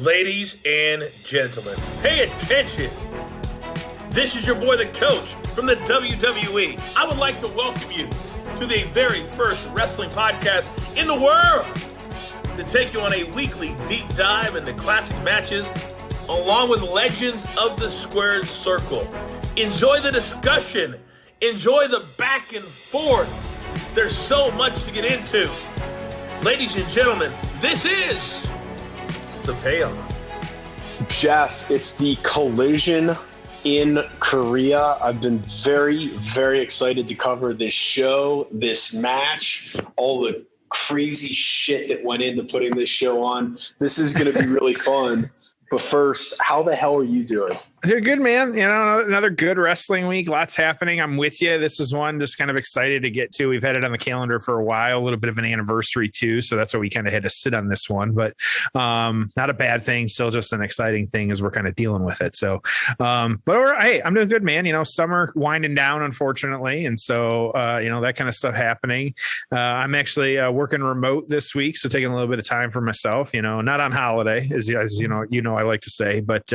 Ladies and gentlemen, pay attention. This is your boy, the coach from the WWE. I would like to welcome you to the very first wrestling podcast in the world to take you on a weekly deep dive into classic matches along with legends of the squared circle. Enjoy the discussion. Enjoy the back and forth. There's so much to get into. Ladies and gentlemen, this is the payoff. Jeff, it's the Collision in Korea. I've been very, very excited to cover this show, this match, all the crazy shit that went into putting this show on. This is going to be really fun. But first, how the hell are you doing? You're good, man. You know, another good wrestling week. Lots happening. I'm with you. This is one just kind of excited to get to. We've had it on the calendar for a while, a little bit of an anniversary too. So that's why we kind of had to sit on this one, but not a bad thing. Still just an exciting thing as we're kind of dealing with it. So, hey, I'm doing good, man. You know, summer winding down, unfortunately. And so, that kind of stuff happening. I'm actually working remote this week. So taking a little bit of time for myself, not on holiday as I like to say, but,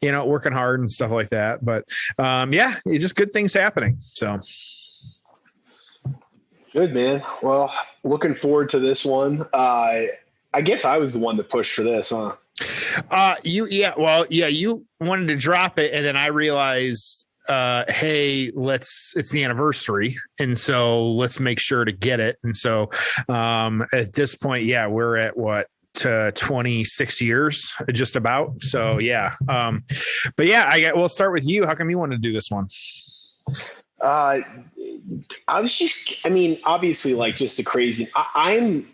working hard and stuff like that. But it's just good things happening. So good, man. Well, looking forward to this one. I guess I was the one that pushed for this, huh? You wanted to drop it, and then I realized, hey, it's the anniversary, and so let's make sure to get it. And so at this point, we're at what? 26 years just about. So we'll start with you. How come you wanted to do this one? Obviously like just a crazy, I'm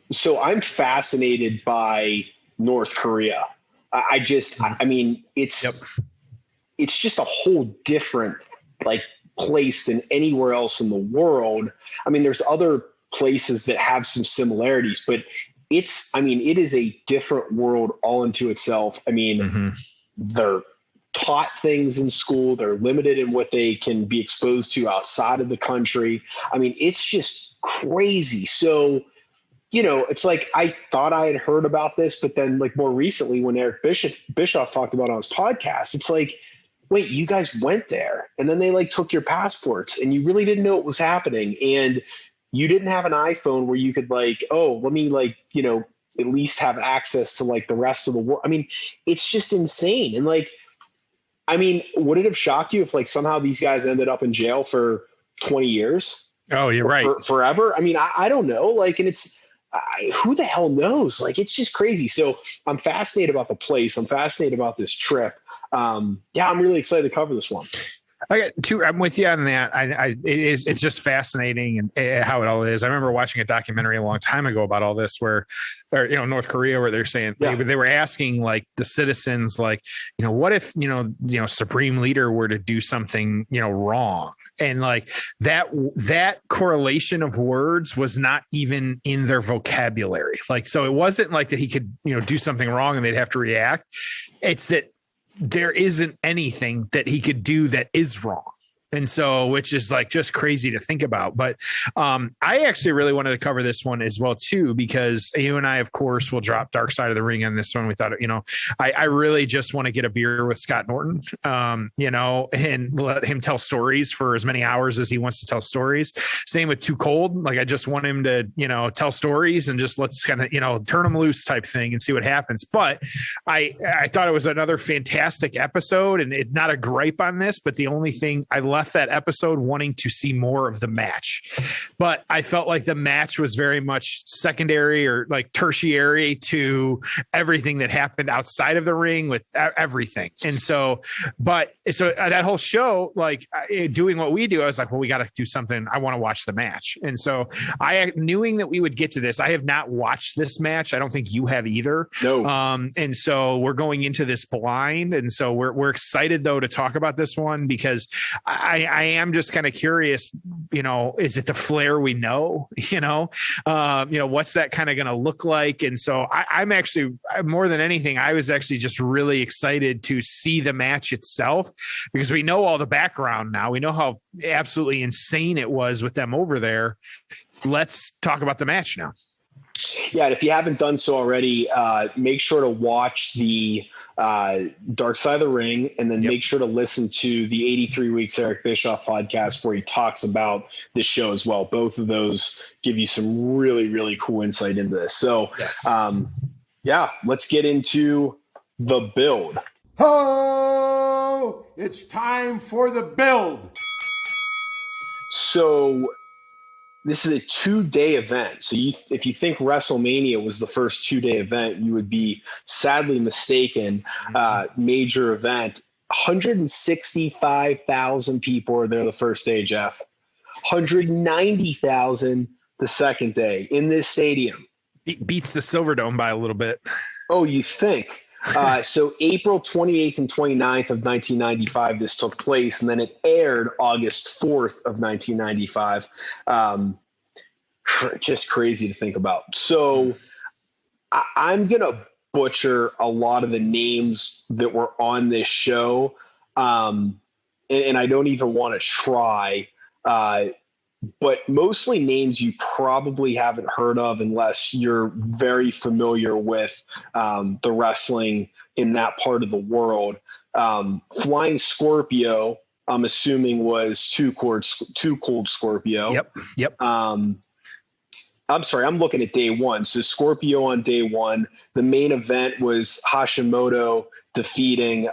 fascinated by North Korea. It's just a whole different like place than anywhere else in the world. I mean, there's other places that have some similarities, but it is a different world all into itself. I mean, They're taught things in school. They're limited in what they can be exposed to outside of the country. I mean, it's just crazy. So, it's like, I thought I had heard about this, but then like more recently when Eric Bischoff talked about it on his podcast, it's like, wait, you guys went there and then they like took your passports and you really didn't know what was happening. And you didn't have an iPhone where you could like, let me at least have access to like the rest of the world. I mean, it's just insane. And like, would it have shocked you if like somehow these guys ended up in jail for 20 years? Oh, you're right. Forever. I mean, I don't know. Like, and who the hell knows? Like, it's just crazy. So I'm fascinated about the place. I'm fascinated about this trip. I'm really excited to cover this one. I'm with you on that. It's just fascinating and how it all is. I remember watching a documentary a long time ago about all this North Korea, where they're saying they were asking like the citizens, like, what if, supreme leader were to do something, wrong. And like that correlation of words was not even in their vocabulary. Like, so it wasn't like that he could, do something wrong and they'd have to react. It's that there isn't anything that he could do that is wrong. And so, which is like just crazy to think about. But I actually really wanted to cover this one as well, too, because you and I, of course, will drop Dark Side of the Ring on this one. We thought, I really just want to get a beer with Scott Norton, and let him tell stories for as many hours as he wants to tell stories. Same with Too Cold. Like, I just want him to, tell stories and just let's kind of, turn him loose type thing and see what happens. But I thought it was another fantastic episode, and it's not a gripe on this, but the only thing I left that episode wanting to see more of the match, but I felt like the match was very much secondary or like tertiary to everything that happened outside of the ring with everything. And so that whole show, like doing what we do, I was like, well, we got to do something. I want to watch the match. And so knowing that we would get to this, I have not watched this match. I don't think you have either. No. And so we're going into this blind. And so we're excited though to talk about this one because I am just kind of curious, is it the Flair we know? What's that kind of going to look like? And so I'm actually, more than anything, I was actually just really excited to see the match itself because we know all the background now. We know how absolutely insane it was with them over there. Let's talk about the match now. Yeah, and if you haven't done so already, make sure to watch the Dark Side of the Ring, and then make sure to listen to the 83 Weeks Eric Bischoff podcast where he talks about this show as well. Both of those give you some really, really cool insight into this. So, let's get into the build. Oh, it's time for the build. So this is a 2-day event. So if you think WrestleMania was the first 2-day event, you would be sadly mistaken. Major event. 165,000 people are there the first day, Jeff. 190,000 the second day in this stadium. Beats the Silverdome by a little bit. Oh, you think? So April 28th and 29th of 1995, this took place, and then it aired August 4th of 1995. Just crazy to think about. So I'm going to butcher a lot of the names that were on this show, and I don't even want to try, but mostly names you probably haven't heard of unless you're very familiar with the wrestling in that part of the world. Flying Scorpio, I'm assuming, was Too Cold Scorpio. Yep. I'm sorry, I'm looking at day one. So Scorpio on day one. The main event was Hashimoto defeating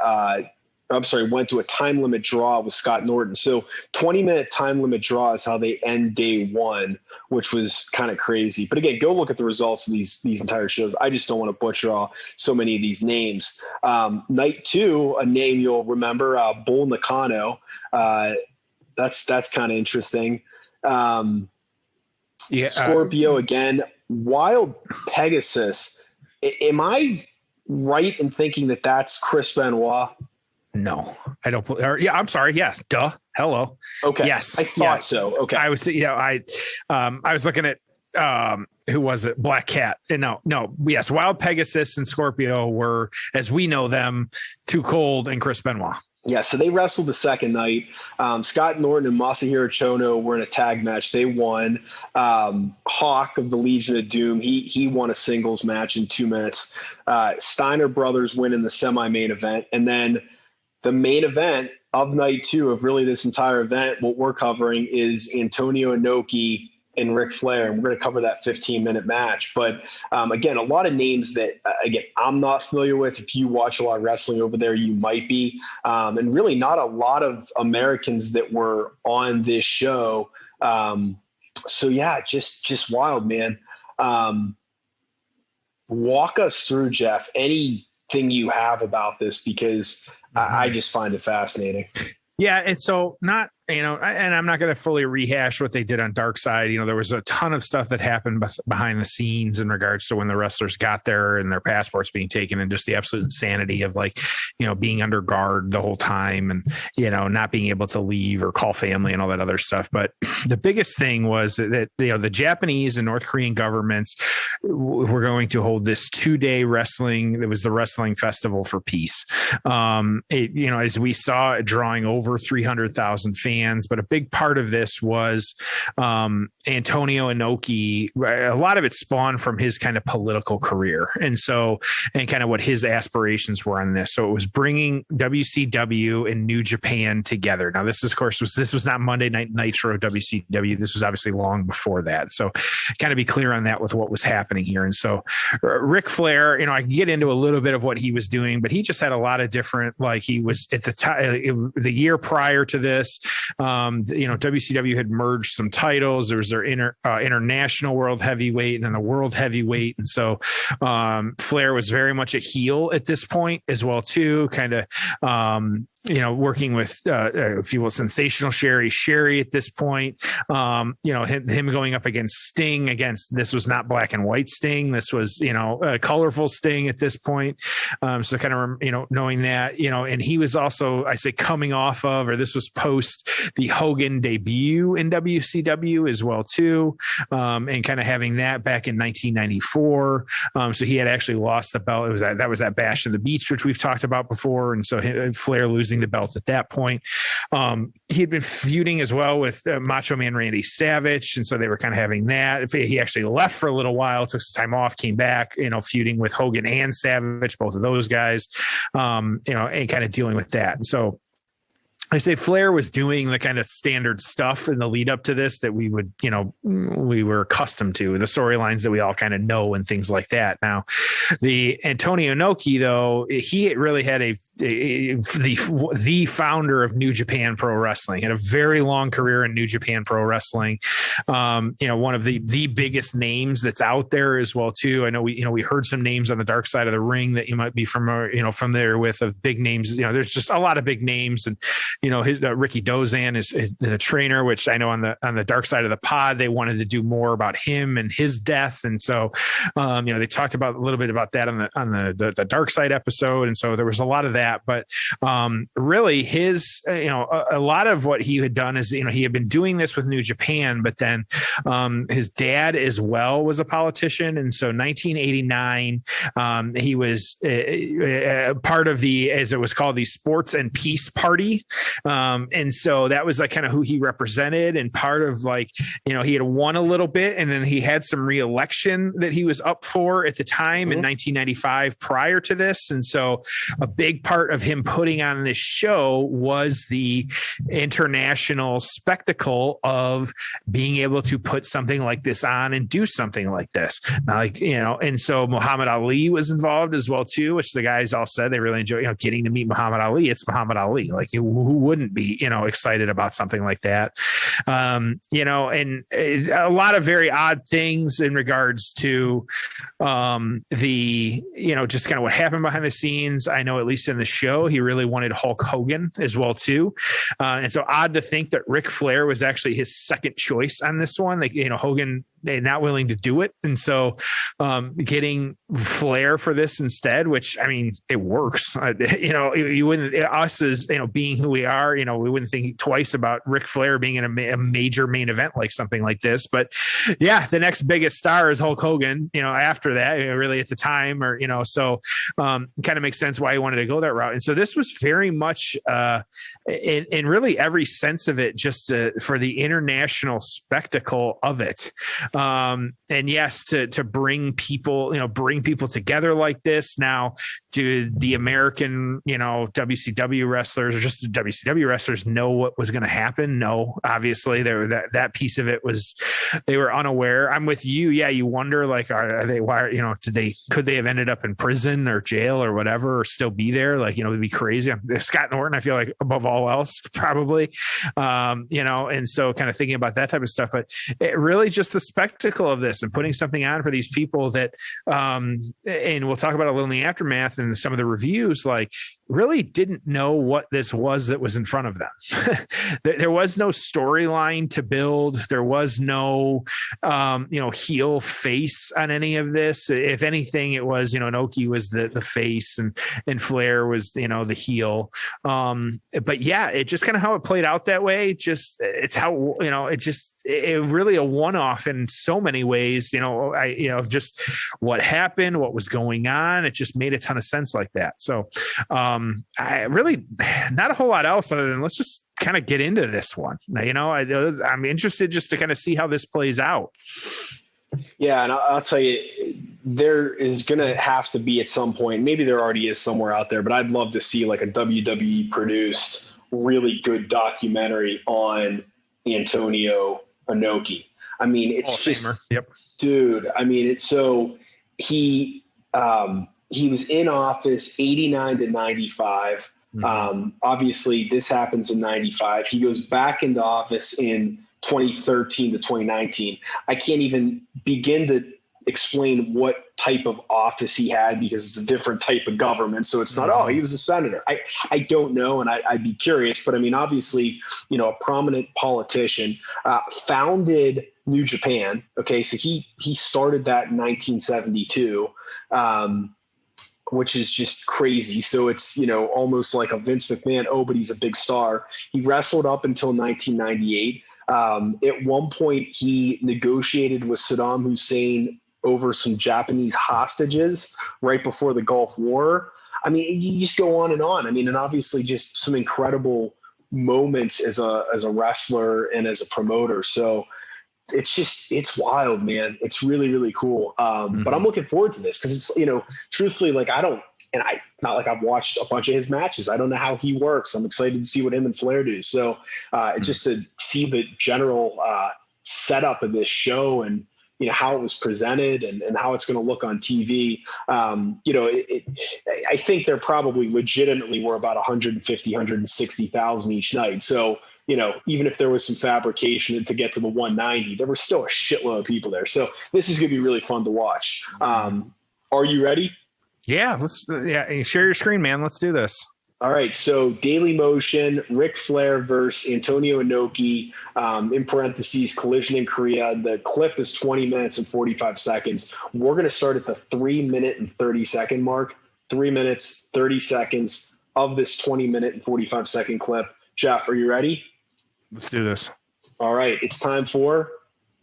went to a time limit draw with Scott Norton. So 20-minute time limit draw is how they end day one, which was kind of crazy. But again, go look at the results of these entire shows. I just don't want to butcher so many of these names. Night two, a name you'll remember, Bull Nakano. That's kind of interesting. Scorpio again, Wild Pegasus. Am I right in thinking that that's Chris Benoit? No, I don't. I'm sorry. Yes. Duh. Hello. Okay. Yes. I thought so. Okay. I was, I was looking at, who was it? Black Cat. No. Yes. Wild Pegasus and Scorpio were, as we know them, Too Cold and Chris Benoit. Yeah. So they wrestled the second night. Scott Norton and Masahiro Chono were in a tag match. They won. Hawk of the Legion of Doom, he won a singles match in 2 minutes. Steiner Brothers win in the semi-main event. And then the main event of night two of really this entire event, what we're covering is Antonio Inoki and Ric Flair. And we're going to cover that 15-minute match. But again, a lot of names that, again, I'm not familiar with. If you watch a lot of wrestling over there, you might be. And really not a lot of Americans that were on this show. So yeah, just wild, man. Walk us through, Jeff, anything you have about this, because I just find it fascinating. Yeah. And so and I'm not going to fully rehash what they did on Dark Side. There was a ton of stuff that happened behind the scenes in regards to when the wrestlers got there and their passports being taken, and just the absolute insanity of being under guard the whole time and, not being able to leave or call family and all that other stuff. But the biggest thing was that, the Japanese and North Korean governments were going to hold this 2-day wrestling. It was the Wrestling Festival for Peace. As we saw, drawing over 300,000 fans. But a big part of this was Antonio Inoki. A lot of it spawned from his kind of political career, and kind of what his aspirations were on this. So it was bringing WCW and New Japan together. Now, this was not Monday Night Nitro WCW. This was obviously long before that. So kind of be clear on that with what was happening here. And so Ric Flair, I can get into a little bit of what he was doing, but he just had a lot of different, he was at the time, the year prior to this, WCW had merged some titles. There was their international world heavyweight and then the world heavyweight. And so Flair was very much a heel at this point as well, too, kind of, working with, if you will, sensational Sherry at this point, him going up against Sting this was not black and white Sting. This was, a colorful Sting at this point. So kind of, knowing that, and he was also, I say, coming off of, or this was post the Hogan debut in WCW as well, too. And kind of having that back in 1994. So he had actually lost the belt. That was that Bash of the Beach, which we've talked about before. And so Flair losing losing the belt at that point. He had been feuding as well with Macho Man Randy Savage, and so they were kind of having that. He actually left for a little while, took some time off, came back, feuding with Hogan and Savage, both of those guys, and kind of dealing with that. And so I say Flair was doing the kind of standard stuff in the lead up to this that we would, we were accustomed to, the storylines that we all kind of know and things like that. Now, the Antonio Inoki, though, he really had the founder of New Japan Pro Wrestling, had a very long career in New Japan Pro Wrestling. One of the biggest names that's out there as well too. I know we heard some names on the dark side of the ring that you might be from there with, of big names. There's just a lot of big names, and his Ricky Dozan is a trainer, which I know on the dark side of the pod, they wanted to do more about him and his death. And so, they talked about a little bit about that on the dark side episode. And so there was a lot of that, but really his, a lot of what he had done is, he had been doing this with New Japan, but then his dad as well was a politician. And so 1989, he was part of the, as it was called, the Sports and Peace Party. And so that was like kind of who he represented, and part of he had won a little bit, and then he had some re-election that he was up for at the time in 1995 prior to this. And so a big part of him putting on this show was the international spectacle of being able to put something like this on and do something like this. Now, and so Muhammad Ali was involved as well too, which the guys all said they really enjoy, getting to meet Muhammad Ali. It's Muhammad Ali. Who wouldn't be, excited about something like that? And a lot of very odd things in regards to just kind of what happened behind the scenes. I know, at least in the show, he really wanted Hulk Hogan as well too. And so odd to think that Ric Flair was actually his second choice on this one. Hogan, they're not willing to do it. And so getting Flair for this instead, which, I mean, it works. You wouldn't, us as, being who we are, we wouldn't think twice about Ric Flair being in a major main event like something like this. But yeah, the next biggest star is Hulk Hogan, after that, really at the time, so kind of makes sense why he wanted to go that route. And so this was very much in really every sense of it, just for the international spectacle of it. And yes, to bring people together like this. Now, do the American, WCW wrestlers or just the WCW wrestlers know what was going to happen? No, obviously that piece of it was, they were unaware. I'm with you. Yeah. You wonder, are they, why, could they have ended up in prison or jail or whatever, or still be there? It'd be crazy. Scott Norton, I feel like above all else, probably, and so kind of thinking about that type of stuff, but it really just the spectacle of this and putting something on for these people that, and we'll talk about it a little in the aftermath and some of the reviews, really didn't know what this was that was in front of them. There was no storyline to build. There was no, heel face on any of this. If anything, it was, Inoki was the face and Flair was, the heel. But yeah, it just kind of how it played out that way. It's how, it really a one-off in so many ways, just what happened, what was going on. It just made a ton of sense like that. So, I really not a whole lot else other than let's just kind of get into this one. I'm interested just to kind of see how this plays out. Yeah. And I'll tell you, there is going to have to be at some point, maybe there already is somewhere out there, but I'd love to see a WWE produced really good documentary on Antonio Inoki. I mean, it's just, yep. Dude, I mean, it's so he was in office 89 to 95. Obviously, this happens in 95. He goes back into office in 2013 to 2019. I can't even begin to explain what type of office he had because it's a different type of government. So it's not, he was a senator. I don't know. And I'd be curious, but I mean, obviously, a prominent politician, founded New Japan. Okay. So he started that in 1972. Which is just crazy. So it's, almost like a Vince McMahon, but he's a big star. He wrestled up until 1998. At one point, he negotiated with Saddam Hussein over some Japanese hostages right before the Gulf War. I mean, you just go on and on. I mean, and obviously just some incredible moments as a wrestler and as a promoter. So it's wild, man. It's really, really cool. But I'm looking forward to this because it's, truthfully, like not like I've watched a bunch of his matches. I don't know how he works. I'm excited to see what him and Flair do. So just to see the general setup of this show and, how it was presented and how it's going to look on TV. I think there probably legitimately were about 150, 160,000 each night. So, even if there was some fabrication to get to the 190, there were still a shitload of people there. So this is going to be really fun to watch. Are you ready? Yeah, share your screen, man. Let's do this. All right, so Daily Motion, Ric Flair versus Antonio Inoki, in parentheses, Collision in Korea. The clip is 20 minutes and 45 seconds. We're going to start at the 3-minute and 30-second mark. 3 minutes, 30 seconds of this 20-minute and 45-second clip. Jeff, are you ready? Let's do this. All right, it's time for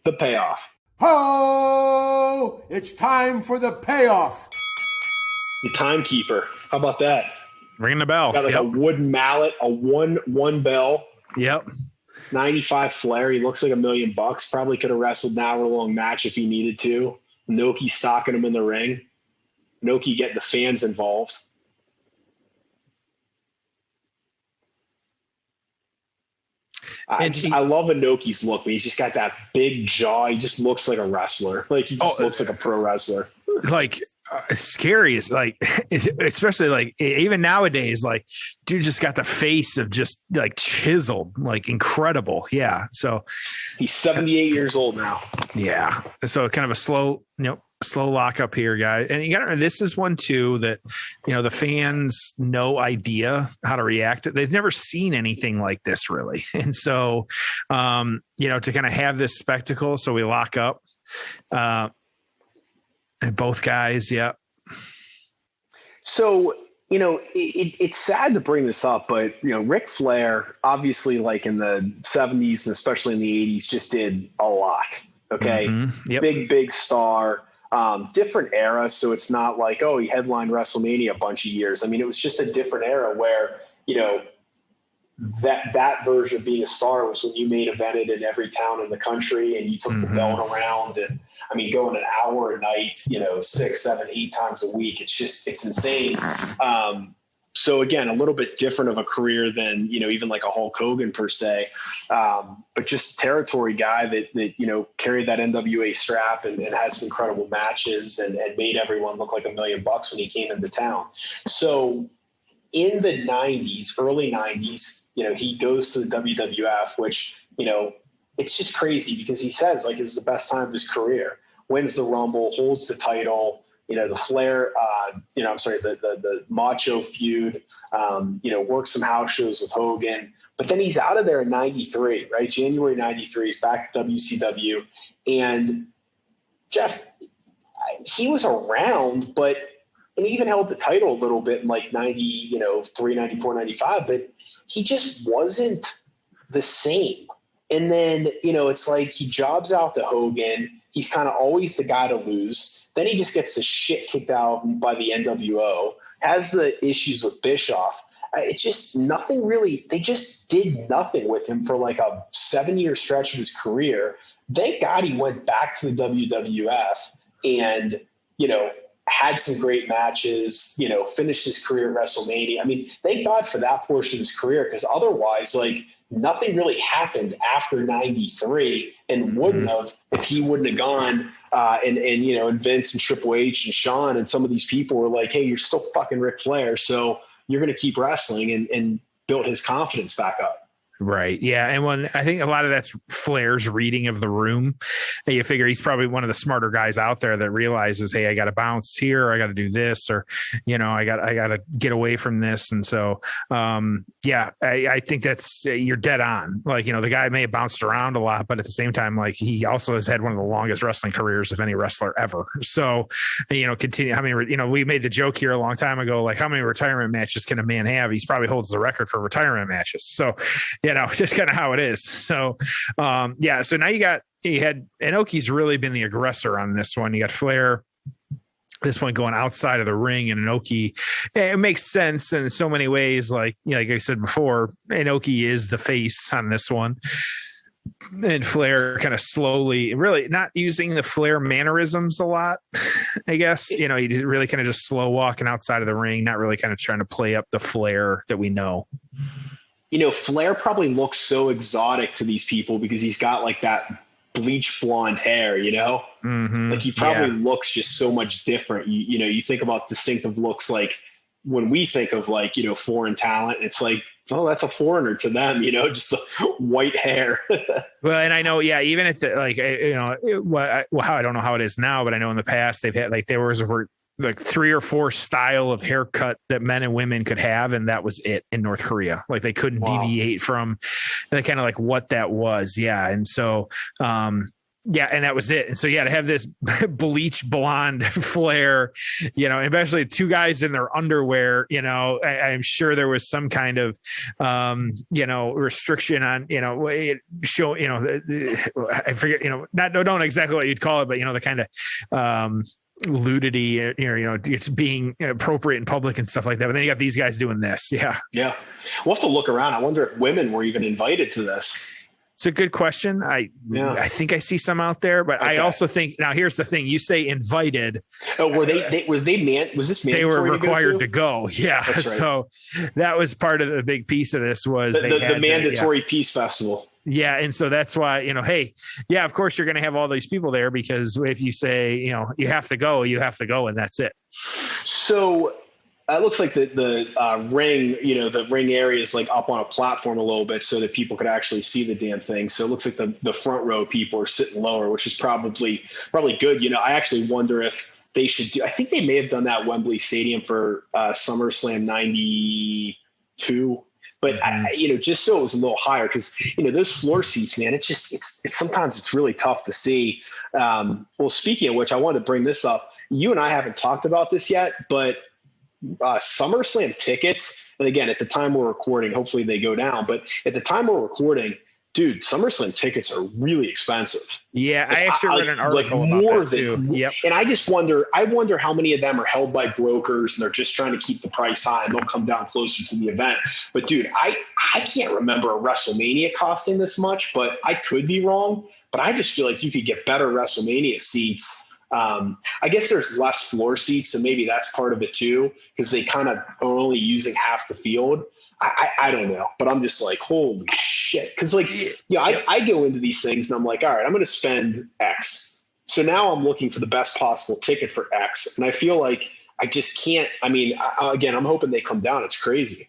the payoff. Ho! It's time for the payoff. The timekeeper. How about that? Ringing the bell. Got like a wooden mallet, a one bell. Yep. 95 Flair. He looks like $1 million. Probably could have wrestled an hour-long match if he needed to. Inoki stalking him in the ring. Inoki getting the fans involved. I love Inoki's look. He's just got that big jaw. He just looks like a wrestler. Like he just looks like a pro wrestler. Like scary is like, especially like even nowadays, like dude just got the face of just like chiseled, like incredible. Yeah. So he's 78 years old now. Yeah. So kind of a slow lock up here, guys. And you got to remember, this is one too that, the fans, no idea how to react. They've never seen anything like this really. And so, to kind of have this spectacle. So we lock up, and both guys. Yeah. So, it's sad to bring this up, but, Ric Flair, obviously like in the 70s and especially in the 80s, just did a lot. Okay. Mm-hmm. Yep. Big star, different era. So it's not like, he headlined WrestleMania a bunch of years. I mean, it was just a different era where, that version of being a star was when you main evented in every town in the country and you took the belt around and going an hour a night, 6, 7, 8 times a week. It's insane. So again, a little bit different of a career than, even like a Hulk Hogan per se. But just territory guy that carried that NWA strap and had some incredible matches and made everyone look like $1 million when he came into town. So in the 90s, early 90s, he goes to the WWF, which, it's just crazy because he says like it was the best time of his career, wins the Rumble, holds the title, the Flair, the Macho feud, works some house shows with Hogan, but then he's out of there in 93, right? January 93, he's back at WCW. And Jeff, he was around, and he even held the title a little bit in like 93, 94, 95, but he just wasn't the same. And then, it's like he jobs out to Hogan. He's kind of always the guy to lose. Then he just gets the shit kicked out by the NWO, has the issues with Bischoff. It's just nothing really. They just did nothing with him for like a 7-year stretch of his career. Thank God he went back to the WWF and, had some great matches, finished his career at WrestleMania. I mean, thank God for that portion of his career because otherwise, like, nothing really happened after 93 and wouldn't have if he wouldn't have gone and Vince and Triple H and Shawn and some of these people were like, hey, you're still fucking Ric Flair, so you're going to keep wrestling and built his confidence back up. Right. Yeah. And when I think a lot of that's Flair's reading of the room, that you figure he's probably one of the smarter guys out there that realizes, hey, I got to bounce here. I got to do this, or, I got to get away from this. And so, I think that's, you're dead on. Like, the guy may have bounced around a lot, but at the same time, like he also has had one of the longest wrestling careers of any wrestler ever. So, continue. I mean, we made the joke here a long time ago, like how many retirement matches can a man have? He's probably holds the record for retirement matches. So, just kind of how it is. So, so now you had Inoki's really been the aggressor on this one. You got Flair this point going outside of the ring, and Inoki, it makes sense in so many ways. Like, like I said before, Inoki is the face on this one. And Flair kind of slowly, really not using the Flair mannerisms a lot, I guess. He really kind of just slow walking outside of the ring, not really kind of trying to play up the Flair that we know. Flair probably looks so exotic to these people because he's got like that bleach blonde hair, Mm-hmm. Like he probably looks just so much different. You think about distinctive looks, like when we think of like, foreign talent, it's like, oh, that's a foreigner to them, just the white hair. Well, and I know, even at the, like, I don't know how it is now, but I know in the past they've had, like, there was like 3 or 4 style of haircut that men and women could have. And that was it in North Korea. Like they couldn't deviate from the kind of like what that was. Yeah. And so, and that was it. And so, to have this bleach blonde Flair, especially 2 guys in their underwear, I'm sure there was some kind of, restriction on, show, I forget, don't exactly what you'd call it, but, the kind of, nudity, it's being appropriate in public and stuff like that. But then you got these guys doing this. Yeah. We'll have to look around. I wonder if women were even invited to this. It's a good question. I think I see some out there, but okay. I also think, now here's the thing, you say invited. Oh, was this mandatory? They were required to go. Yeah. Right. So that was part of the big piece of this was the mandatory peace festival. Yeah. And so that's why, hey, of course you're going to have all these people there because if you say, you have to go, and that's it. So it looks like the ring, the ring area is like up on a platform a little bit so that people could actually see the damn thing. So it looks like the front row people are sitting lower, which is probably good. I actually wonder if they should do, I think they may have done that at Wembley Stadium for SummerSlam 92. But just so it was a little higher, because those floor seats, man, it's sometimes it's really tough to see. Well, speaking of which, I wanted to bring this up. You and I haven't talked about this yet, but SummerSlam tickets, and again, at the time we're recording, hopefully they go down. But at the time we're recording, dude, SummerSlam tickets are really expensive. Yeah, I actually read an article about that too. Yep. And I wonder how many of them are held by brokers and they're just trying to keep the price high and they'll come down closer to the event. But dude, I can't remember a WrestleMania costing this much, but I could be wrong. But I just feel like you could get better WrestleMania seats. I guess there's less floor seats, so maybe that's part of it too, because they kind of are only using half the field. I don't know, but I'm just like, holy shit. Because I go into these things and I'm like, all right, I'm going to spend X. So now I'm looking for the best possible ticket for X. And I feel like I just can't. I mean, again, I'm hoping they come down. It's crazy.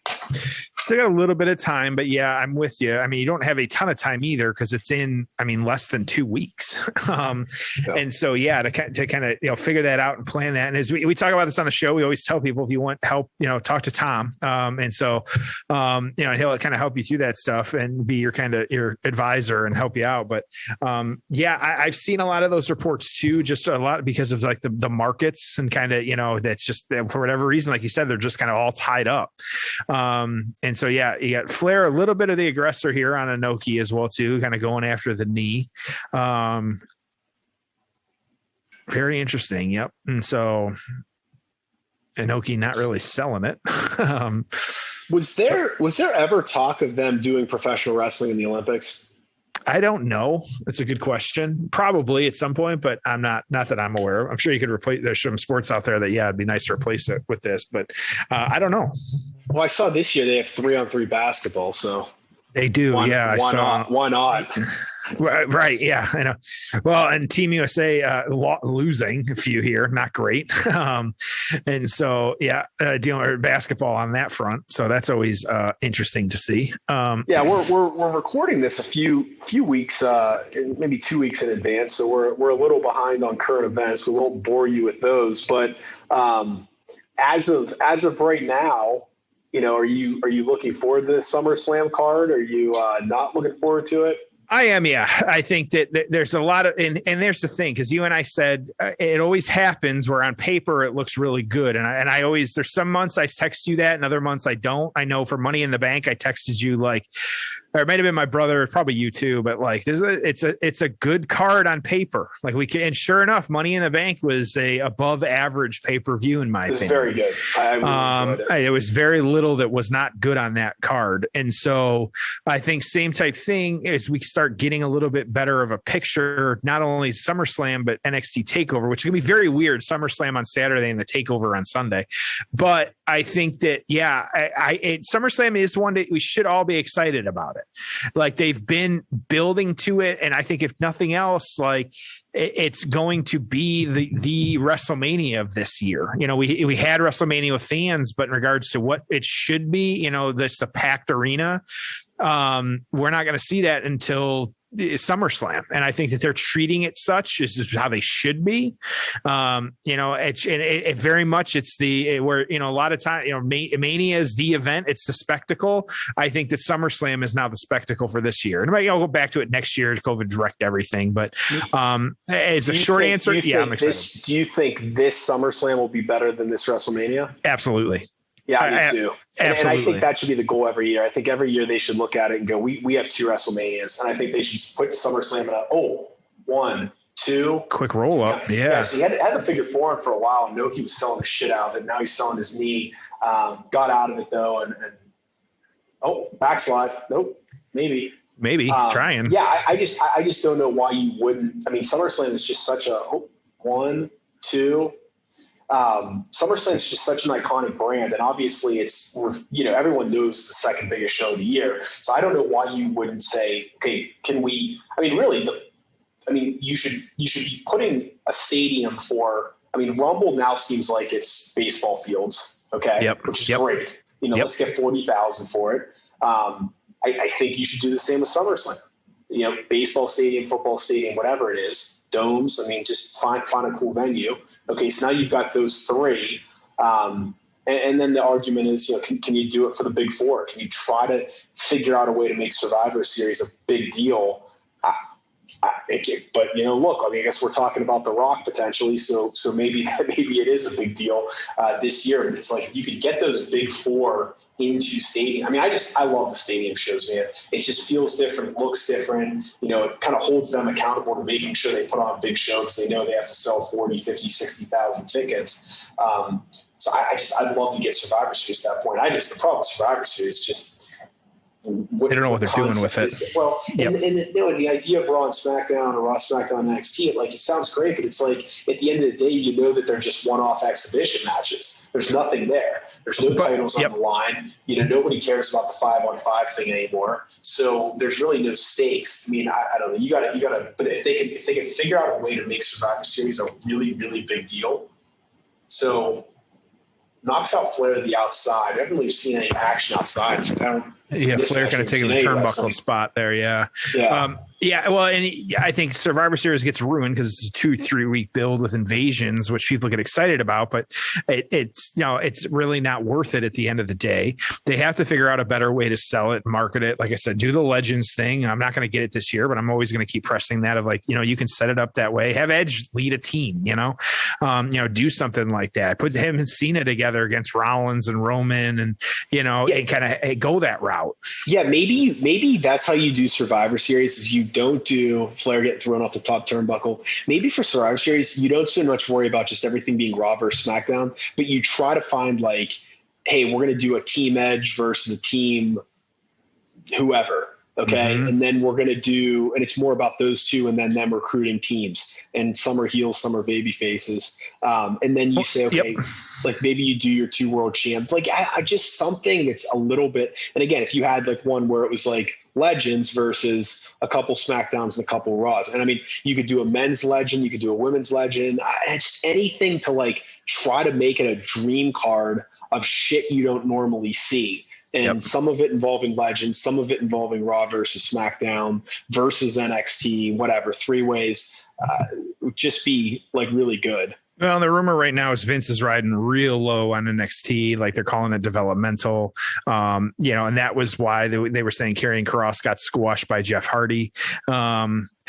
Still got a little bit of time, but I'm with you. I mean, you don't have a ton of time either because it's in, less than 2 weeks. And so, to kind of, figure that out and plan that. And as we talk about this on the show, we always tell people if you want help, talk to Tom. And so, he'll kind of help you through that stuff and be your advisor and help you out. But I've seen a lot of those reports too, just a lot because of like the markets and kind of, that's just for whatever reason, like you said, they're just kind of all tied up. And so, you got Flair, a little bit of the aggressor here on Inoki as well, too, kind of going after the knee. Very interesting. Yep. And so Inoki not really selling it. Was there ever talk of them doing professional wrestling in the Olympics? I don't know. It's a good question. Probably at some point, but I'm not that I'm aware of. I'm sure you could replace, there's some sports out there that, it'd be nice to replace it with this, but I don't know. Well, I saw this year they have 3-on-3 basketball. So they do. Why not? Right. Yeah. I know. Well, and Team USA losing a few here, not great. And so, dealing with basketball on that front. So that's always interesting to see. We're recording this a few weeks, maybe 2 weeks in advance. So we're a little behind on current events. We won't bore you with those, but as of right now, are you looking forward to the SummerSlam card? Are you not looking forward to it? I am. Yeah. I think that there's a lot of, and there's the thing, because you and I said it always happens where on paper it looks really good. And I always, there's some months I text you that and other months I don't. I know for Money in the Bank, I texted you like, or it might have been my brother, probably you too, but like it's a good card on paper. Like and sure enough, Money in the Bank was a above average pay-per-view in my opinion. It was very good. I really enjoyed it. It was very little that was not good on that card. And so I think same type thing as we start getting a little bit better of a picture, not only SummerSlam, but NXT TakeOver, which can be very weird. SummerSlam on Saturday and the TakeOver on Sunday. But I think that, SummerSlam is one that we should all be excited about it. Like they've been building to it. And I think if nothing else, like it's going to be the WrestleMania of this year. You know, we had WrestleMania with fans, but in regards to what it should be, you know, this the packed arena, we're not going to see that until SummerSlam. And I think that they're treating it such. This is how they should be. It very much where, you know, a lot of time, you know, Mania is the event. It's the spectacle. I think that SummerSlam is now the spectacle for this year. And I'll go back to it next year. COVID wrecked everything, but it's a short answer. Yeah, I'm excited. Do you think this SummerSlam will be better than this WrestleMania? Absolutely. Yeah, me too. And I think that should be the goal every year. I think every year they should look at it and go, we have 2 WrestleManias. And I think they should put SummerSlam in 1, 2. Quick roll up. Yeah. So he had the figure 4 for a while. Inoki was selling the shit out of it. Now he's selling his knee. Got out of it though. And backslide. Nope. Maybe trying. Yeah. I just don't know why you wouldn't. I mean, SummerSlam is just such a 1, 2. SummerSlam is just such an iconic brand, and obviously it's, you know, everyone knows it's the second biggest show of the year. So I don't know why you wouldn't say, okay, can we? I mean, really, you should be putting a stadium for. I mean, Rumble now seems like it's baseball fields, okay, which is great. You know, let's get 40,000 for it. I think you should do the same with SummerSlam. You know, baseball stadium, football stadium, whatever it is, domes. I mean, just find a cool venue. Okay, so now you've got those 3. And then the argument is, you know, can you do it for the big 4? Can you try to figure out a way to make Survivor Series a big deal? But, you know, look, I mean, I guess we're talking about The Rock potentially. So maybe it is a big deal this year. And it's like, if you could get those big 4 into stadium. I mean, I love the stadium shows, man. It just feels different. It looks different. You know, it kind of holds them accountable to making sure they put on big shows. They know they have to sell 40, 50, 60,000 tickets. So I'd love to get Survivor Series at that point. The problem with Survivor Series is just, they don't know what they're doing with it. Well, and you know, the idea of Raw and SmackDown or Raw, SmackDown, and NXT, it sounds great, but it's like at the end of the day, you know that they're just one-off exhibition matches. There's nothing there. There's no titles on the line. You know, nobody cares about the 5-on-5 thing anymore. So there's really no stakes. I mean, I don't know. You gotta. But if they can figure out a way to make Survivor Series a really, really big deal, so knocks out Flair to the outside. I haven't really seen any action outside. Flair kind of taking the turnbuckle spot there. Yeah. Well, and I think Survivor Series gets ruined because it's a 2-3 week build with invasions, which people get excited about, but it's really not worth it at the end of the day. They have to figure out a better way to sell it, market it. Like I said, do the Legends thing. I'm not going to get it this year, but I'm always going to keep pressing that of like, you know, you can set it up that way. Have Edge lead a team, do something like that. Put him and Cena together against Rollins and Roman and, and kind of go that route. Yeah, maybe that's how you do Survivor Series is you don't do Flair getting thrown off the top turnbuckle. Maybe for Survivor Series, you don't so much worry about just everything being Raw versus SmackDown, but you try to find like, hey, we're going to do a team Edge versus a team whoever. Okay. Mm-hmm. And then we're going to do, and it's more about those two and then them recruiting teams, and some are heels, some are baby faces. And then you say, okay, like maybe you do your 2 world champs, like I just something that's a little bit. And again, if you had like one where it was like Legends versus a couple SmackDowns and a couple Raws. And I mean, you could do a men's legend, you could do a women's legend. It's anything to like try to make it a dream card of shit you don't normally see. And some of it involving Legends, some of it involving Raw versus SmackDown versus NXT, whatever, 3 ways, would just be like really good. Well, the rumor right now is Vince is riding real low on NXT, like they're calling it developmental. And that was why they were saying Karrion Kross got squashed by Jeff Hardy.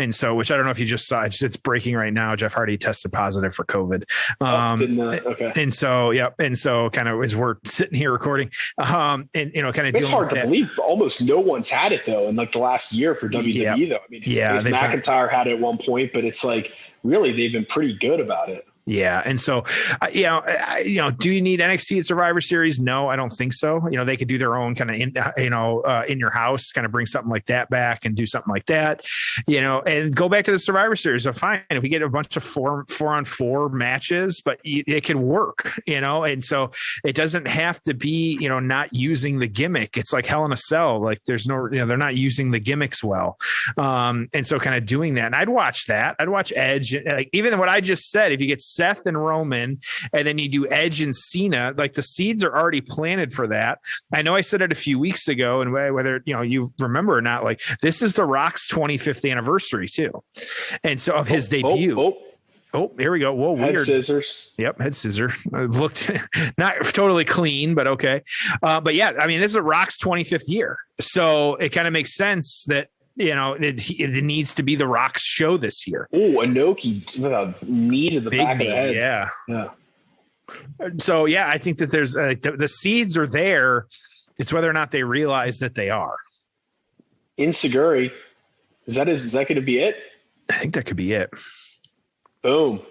And so, which I don't know if you just saw, it's breaking right now. Jeff Hardy tested positive for COVID. Okay. And so, yep. And so kind of as we're sitting here recording, kind of it's hard to believe almost no one's had it though in like the last year for WWE though. I mean, McIntyre had it at one point, but it's like really they've been pretty good about it. Yeah. And so, do you need NXT at Survivor Series? No, I don't think so. They could do their own kind of, in your house, kind of bring something like that back and do something like that, and go back to the Survivor Series. So fine, if we get a bunch of 4-on-4 matches, but it can work, and so it doesn't have to be, not using the gimmick. It's like Hell in a Cell. Like there's no, they're not using the gimmicks well. And so kind of doing that. And I'd watch that. I'd watch Edge. Like even what I just said, if you get Seth and Roman, and then you do Edge and Cena, like the seeds are already planted for that. I know I said it a few weeks ago, and whether you remember or not, like this is The Rock's 25th anniversary too, and so of his debut. Oh, here we go. Whoa, head weird. Scissors. Yep, head scissor. It looked not totally clean, but okay. But yeah, I mean, this is The Rock's 25th year, so it kind of makes sense that. It needs to be The Rock's show this year. Oh, Inoki with a knee to the Big back knee, of the head. Yeah. So, yeah, I think that there's the seeds are there. It's whether or not they realize that they are. Insiguri. Is that going to be it? I think that could be it. Boom.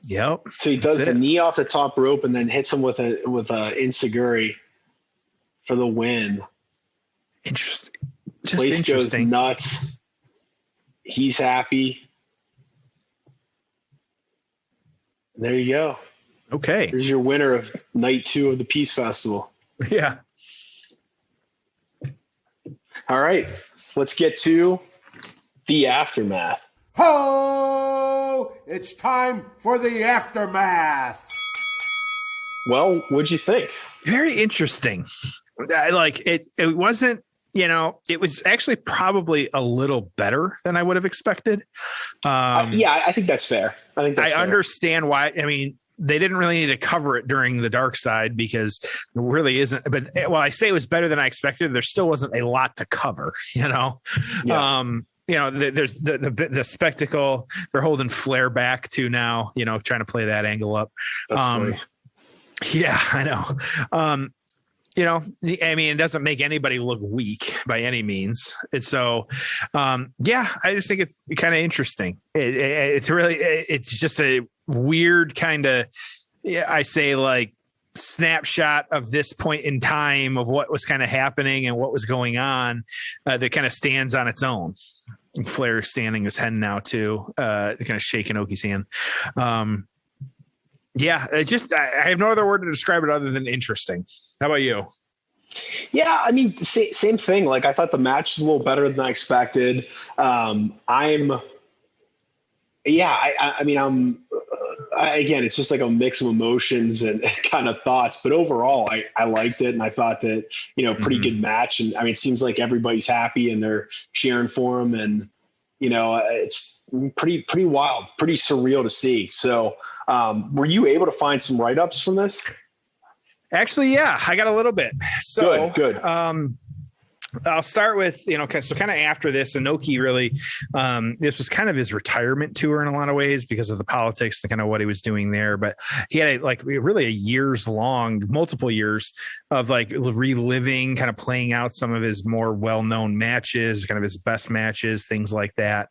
Yep. So he does the knee off the top rope and then hits him with a Insiguri for the win. Interesting. Just place goes nuts. He's happy. There you go. Okay. Here's your winner of night 2 of the Peace Festival. Yeah. All right. Let's get to the aftermath. Ho! It's time for the aftermath. Well, what'd you think? Very interesting. It wasn't, it was actually probably a little better than I would have expected. I think that's fair. I understand why. I mean, they didn't really need to cover it during the dark side because there really isn't. But while I say it was better than I expected, there still wasn't a lot to cover, Yeah. There's the spectacle. They're holding Flair back to now, trying to play that angle up. Yeah, I know. I mean, it doesn't make anybody look weak by any means. And so, I just think it's kind of interesting. It's just a weird kind of, I say like snapshot of this point in time of what was kind of happening and what was going on that kind of stands on its own. And Flair standing his head now too, kind of shaking Inoki's hand. I have no other word to describe it other than interesting. How about you? Yeah, I mean, same thing. Like I thought the match was a little better than I expected. Again, it's just like a mix of emotions and kind of thoughts, but overall I liked it. And I thought that, pretty good match. And I mean, it seems like everybody's happy and they're cheering for him. And, it's pretty wild, pretty surreal to see. So, were you able to find some write-ups from this? Actually, yeah, I got a little bit. So good. I'll start with, so kind of after this, Inoki really, this was kind of his retirement tour in a lot of ways because of the politics and kind of what he was doing there. But he had multiple years of like reliving, kind of playing out some of his more well-known matches, kind of his best matches, things like that.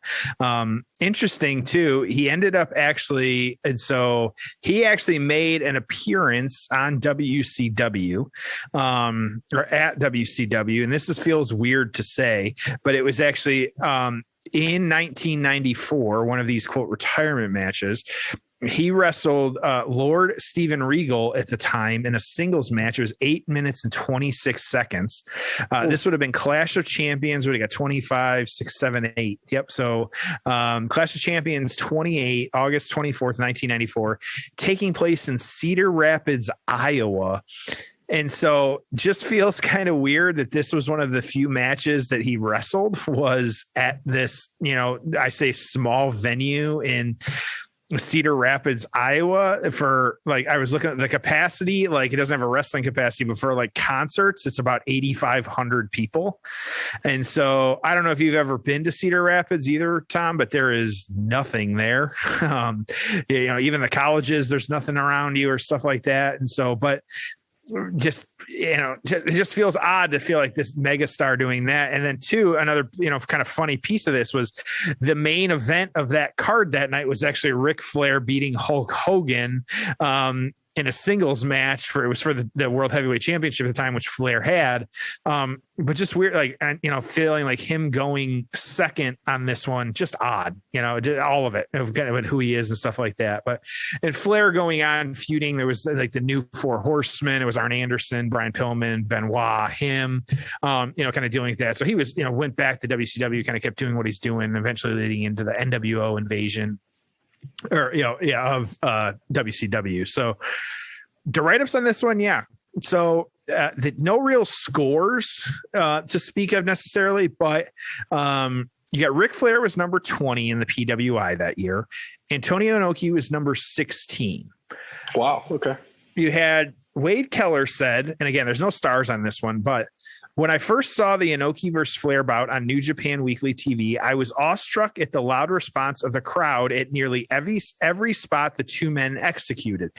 Interesting too. He ended up actually, and so he actually made an appearance on WCW, or at WCW. And this feels weird to say, but it was actually, in 1994, one of these quote retirement matches, he wrestled Lord Steven Regal at the time in a singles match. It was 8 minutes and 26 seconds. This would have been Clash of Champions. Would have got 25, 6, 7, 8. Yep. So Clash of Champions 28, August 24th, 1994, taking place in Cedar Rapids, Iowa. And so just feels kind of weird that this was one of the few matches that he wrestled was at this, I say small venue in Cedar Rapids, Iowa for like, I was looking at the capacity, like it doesn't have a wrestling capacity, but for like concerts, it's about 8,500 people. And so I don't know if you've ever been to Cedar Rapids either, Tom, but there is nothing there. Even the colleges, there's nothing around you or stuff like that. And so, but it just feels odd to feel like this megastar doing that. And then another, kind of funny piece of this was the main event of that card that night was actually Ric Flair beating Hulk Hogan, in a singles match for the World Heavyweight Championship at the time, which Flair had. But just weird, feeling like him going second on this one, just odd, all of it, kind of who he is and stuff like that. And Flair going on feuding, there was like the new Four Horsemen. It was Arn Anderson, Brian Pillman, Benoit, him, kind of dealing with that. So he was, went back to WCW, kind of kept doing what he's doing, eventually leading into the NWO invasion of WCW. So the write-ups on this one, yeah. So no real scores to speak of necessarily, but you got Ric Flair was number 20 in the PWI that year. Antonio Inoki was number 16. Wow. Okay. You had Wade Keller said, and again, there's no stars on this one, but when I first saw the Inoki versus Flair bout on New Japan Weekly TV, I was awestruck at the loud response of the crowd at nearly every spot the two men executed.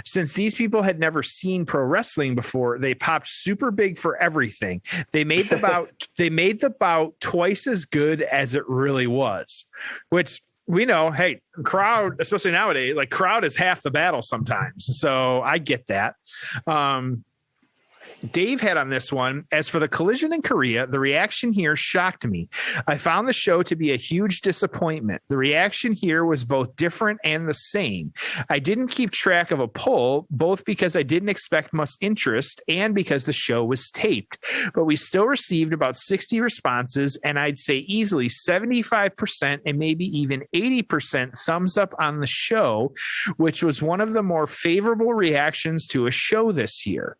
Since these people had never seen pro wrestling before, they popped super big for everything. They made the bout twice as good as it really was, which we know, hey, crowd, especially nowadays, like crowd is half the battle sometimes. So I get that. Dave had on this one, as for the collision in Korea, the reaction here shocked me. I found the show to be a huge disappointment. The reaction here was both different and the same. I didn't keep track of a poll, both because I didn't expect much interest and because the show was taped. But we still received about 60 responses, and I'd say easily 75% and maybe even 80% thumbs up on the show, which was one of the more favorable reactions to a show this year.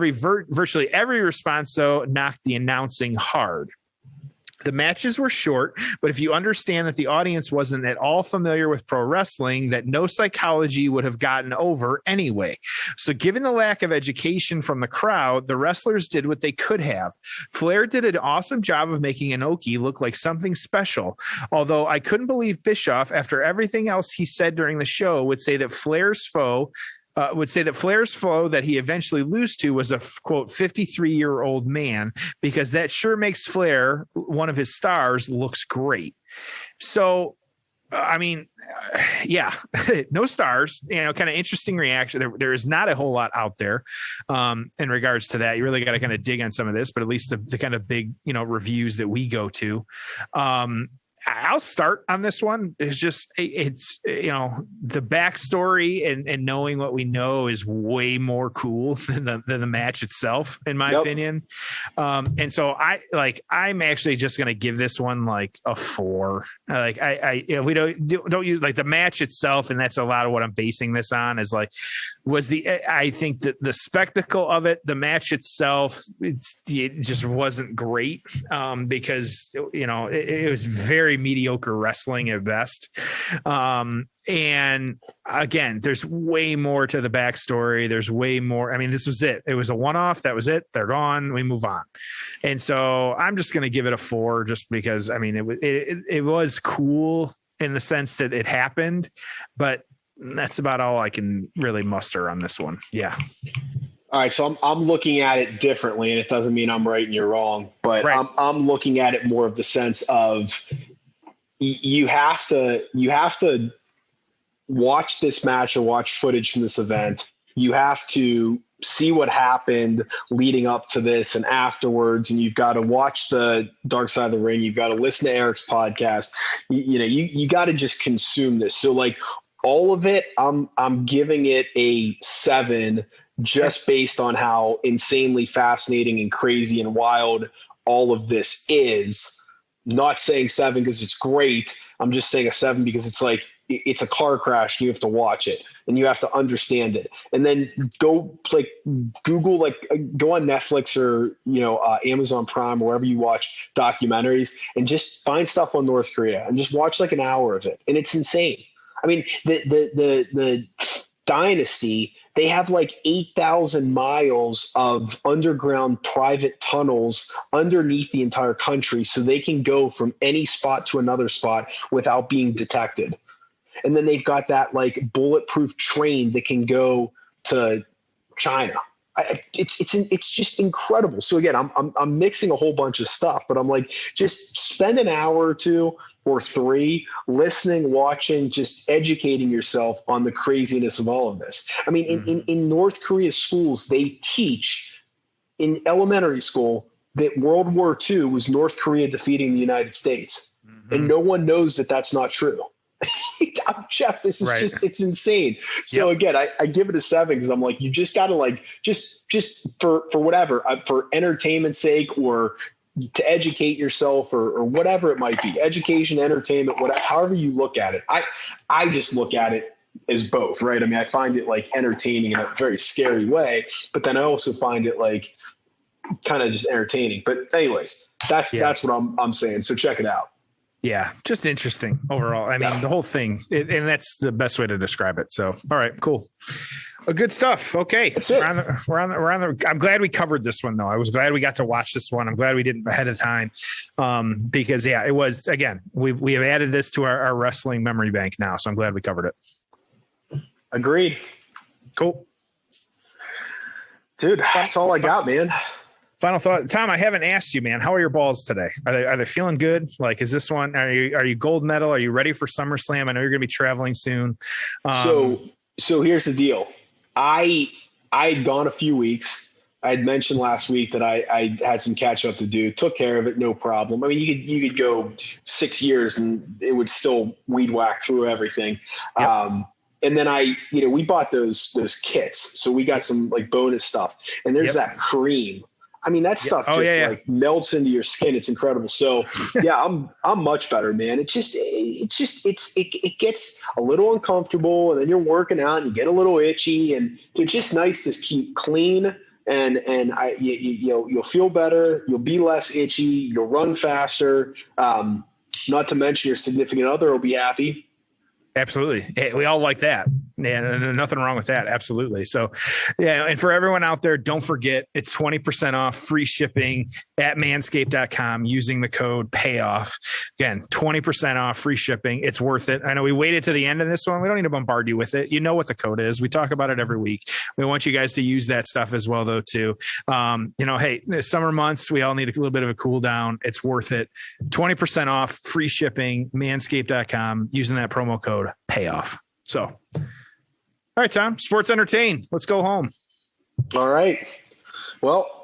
Virtually every response, though, knocked the announcing hard. The matches were short, but if you understand that the audience wasn't at all familiar with pro wrestling, that no psychology would have gotten over anyway. So given the lack of education from the crowd, the wrestlers did what they could have. Flair did an awesome job of making Inoki look like something special, although I couldn't believe Bischoff, after everything else he said during the show, would say that Flair's foe that he eventually lose to was a, quote, 53-year-old man, because that sure makes Flair, one of his stars, looks great. So, yeah, no stars, kind of interesting reaction. There is not a whole lot out there in regards to that. You really got to kind of dig on some of this, but at least the kind of big, reviews that we go to. I'll start on this one. It's the backstory and knowing what we know is way more cool than the match itself, in my opinion. And so I'm actually just going to give this one like a 4. We don't use like the match itself. And that's a lot of what I'm basing this on is like, I think that the spectacle of it, the match itself, it just wasn't great because, it was very mediocre wrestling at best. And again, there's way more to the backstory. There's way more. I mean, this was it. It was a one-off. That was it. They're gone. We move on. And so I'm just going to give it a 4 just because, it was cool in the sense that it happened, but that's about all I can really muster on this one. Yeah. All right, so I'm looking at it differently, and it doesn't mean I'm right and you're wrong, but right. I'm looking at it more of the sense of you have to watch this match or watch footage from this event. You have to see what happened leading up to this and afterwards, and you've got to watch the Dark Side of the Ring. You've got to listen to Eric's podcast. You got to just consume this. So like all of it, I'm giving it a 7. Just based on how insanely fascinating and crazy and wild all of this is. Not saying 7 because it's great. I'm just saying a 7 because it's like, it's a car crash. You have to watch it and you have to understand it. And then go like Google, go on Netflix or, Amazon Prime or wherever you watch documentaries and just find stuff on North Korea and just watch like an hour of it. And it's insane. I mean, the Dynasty, they have like 8,000 miles of underground private tunnels underneath the entire country so they can go from any spot to another spot without being detected. And then they've got that like bulletproof train that can go to China. It's just incredible. So again, I'm mixing a whole bunch of stuff, but I'm like, just spend an hour or two or three listening, watching, just educating yourself on the craziness of all of this. I mean, in North Korea schools, they teach in elementary school that World War II was North Korea defeating the United States. And no one knows that that's not true. Jeff, this is it's insane. So again, I give it a 7 because I'm like, you just got to like, just for whatever, for entertainment's sake or to educate yourself or whatever it might be, education, entertainment, whatever, however you look at it. I just look at it as both, right? I mean, I find it like entertaining in a very scary way, but then I also find it like kind of just entertaining. But anyways, that's what I'm saying. So check it out. Yeah, just interesting overall. I mean, the whole thing, and that's the best way to describe it. So, all right, cool. Good stuff. Okay. We're on the, I'm glad we covered this one though. I was glad we got to watch this one. I'm glad we didn't ahead of time. Because it was, again, we have added this to our wrestling memory bank now. So I'm glad we covered it. Agreed. Cool. Dude, that's all I got, man. Final thought, Tom, I haven't asked you, man, how are your balls today? Are they feeling good? Like, is this one, are you gold medal? Are you ready for SummerSlam? I know you're going to be traveling soon. So here's the deal. I had gone a few weeks. I had mentioned last week that I had some catch up to do, took care of it. No problem. I mean, you could go 6 years and it would still weed whack through everything. Yep. And then we bought those kits. So we got some like bonus stuff and there's that cream. I mean, that stuff like melts into your skin. It's incredible. So yeah, I'm much better, man. It gets a little uncomfortable and then you're working out and you get a little itchy and it's just nice to keep clean and you'll feel better. You'll be less itchy. You'll run faster. Not to mention your significant other will be happy. Absolutely. We all like that. And nothing wrong with that. Absolutely. So, yeah. And for everyone out there, don't forget it's 20% off, free shipping at manscaped.com using the code PAYOFF. Again, 20% off, free shipping. It's worth it. I know we waited to the end of this one. We don't need to bombard you with it. You know what the code is. We talk about it every week. We want you guys to use that stuff as well, though, too. Hey, the summer months, we all need a little bit of a cool down. It's worth it. 20% off, free shipping, manscaped.com using that promo code PAYOFF. So, all right, Tom, sports entertain. Let's go home. All right. Well,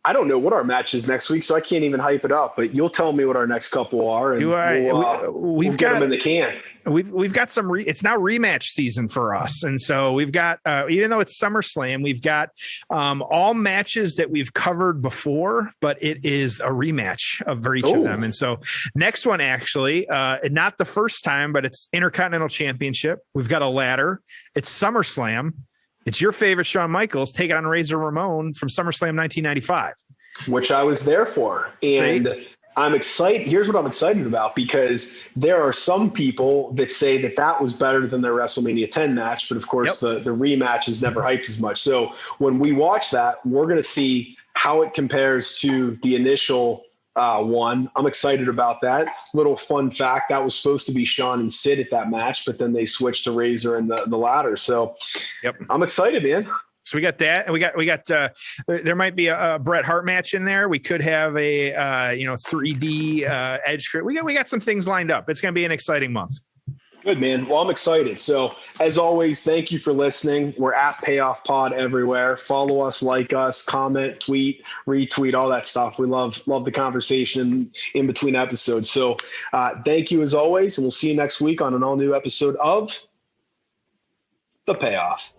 I don't know what our match is next week, so I can't even hype it up, but you'll tell me what our next couple are. And we'll get them in the can. We've got some, it's now rematch season for us. And so we've got, even though it's SummerSlam, we've got all matches that we've covered before, but it is a rematch for each of them. And so next one, actually, not the first time, but it's Intercontinental Championship. We've got a ladder. It's SummerSlam. It's your favorite Shawn Michaels taking on Razor Ramon from SummerSlam 1995. Which I was there for. And I'm excited. Here's what I'm excited about, because there are some people that say that was better than their WrestleMania 10 match. But of course, the rematch is never hyped as much. So when we watch that, we're going to see how it compares to the initial one. I'm excited about that. Little fun fact, that was supposed to be Shawn and Sid at that match, but then they switched to Razor and the ladder. So I'm excited, man. So we got that, and we got there might be a Bret Hart match in there. We could have a 3D Edge. We got some things lined up. It's going to be an exciting month. Good, man. Well, I'm excited. So as always, thank you for listening. We're at Payoff Pod everywhere. Follow us, like us, comment, tweet, retweet, all that stuff. We love the conversation in between episodes. So thank you as always, and we'll see you next week on an all new episode of The Payoff.